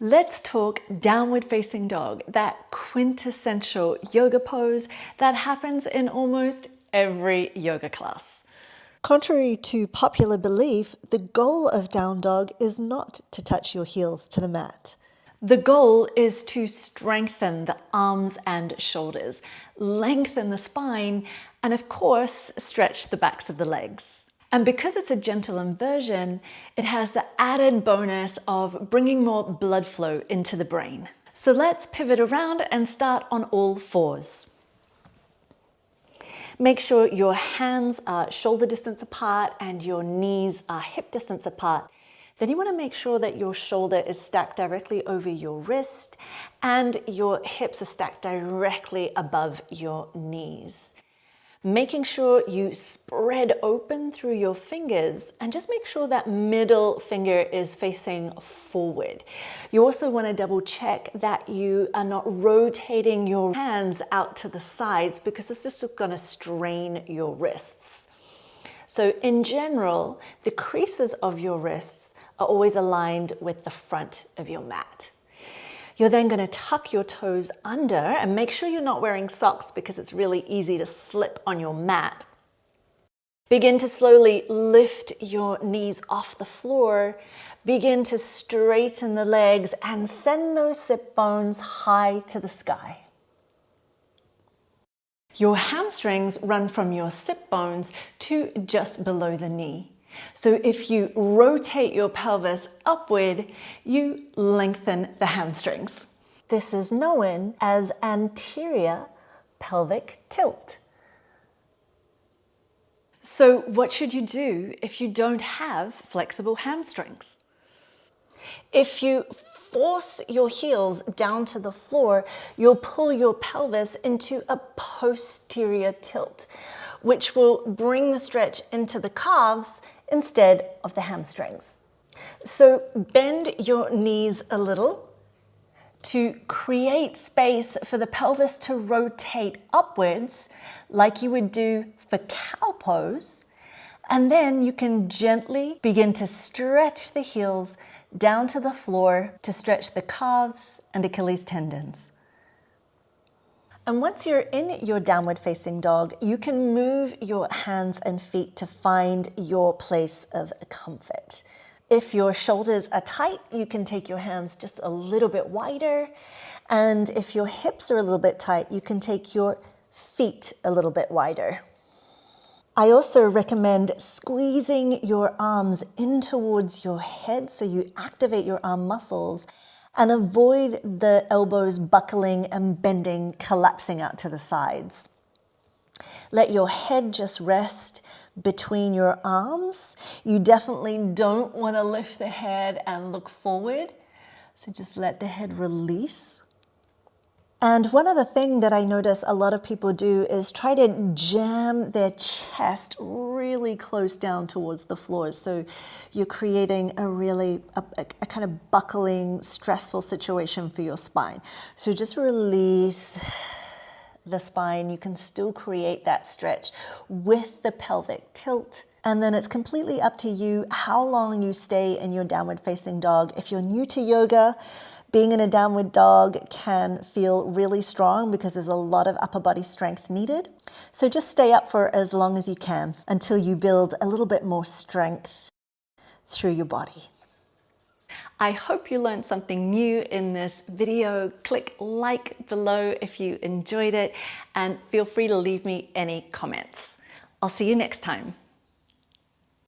Let's talk downward facing dog, that quintessential yoga pose that happens in almost every yoga class. Contrary to popular belief, the goal of down dog is not to touch your heels to the mat. The goal is to strengthen the arms and shoulders, lengthen the spine, and of course, stretch the backs of the legs. And because it's a gentle inversion, it has the added bonus of bringing more blood flow into the brain. So let's pivot around and start on all fours. Make sure your hands are shoulder distance apart and your knees are hip distance apart. Then you want to make sure that your shoulder is stacked directly over your wrist and your hips are stacked directly above your knees. Making sure you spread open through your fingers and just make sure that middle finger is facing forward. You also want to double check that you are not rotating your hands out to the sides because this is just going to strain your wrists. So in general, the creases of your wrists are always aligned with the front of your mat. You're then going to tuck your toes under and make sure you're not wearing socks because it's really easy to slip on your mat. Begin to slowly lift your knees off the floor. Begin to straighten the legs and send those sit bones high to the sky. Your hamstrings run from your sit bones to just below the knee. So if you rotate your pelvis upward, you lengthen the hamstrings. This is known as anterior pelvic tilt. So what should you do if you don't have flexible hamstrings? If you force your heels down to the floor, you'll pull your pelvis into a posterior tilt, which will bring the stretch into the calves instead of the hamstrings. So bend your knees a little to create space for the pelvis to rotate upwards like you would do for cow pose. And then you can gently begin to stretch the heels down to the floor to stretch the calves and Achilles tendons. And once you're in your downward facing dog, you can move your hands and feet to find your place of comfort. If your shoulders are tight, you can take your hands just a little bit wider. And if your hips are a little bit tight, you can take your feet a little bit wider. I also recommend squeezing your arms in towards your head so you activate your arm muscles and avoid the elbows buckling and bending, collapsing out to the sides. Let your head just rest between your arms. You definitely don't want to lift the head and look forward. So just let the head release. And one other thing that I notice a lot of people do is try to jam their chest really close down towards the floor. So you're creating a kind of buckling, stressful situation for your spine. So just release the spine. You can still create that stretch with the pelvic tilt. And then it's completely up to you how long you stay in your downward facing dog. If you're new to yoga, being in a downward dog can feel really strong because there's a lot of upper body strength needed. So just stay up for as long as you can until you build a little bit more strength through your body. I hope you learned something new in this video. Click like below if you enjoyed it and feel free to leave me any comments. I'll see you next time.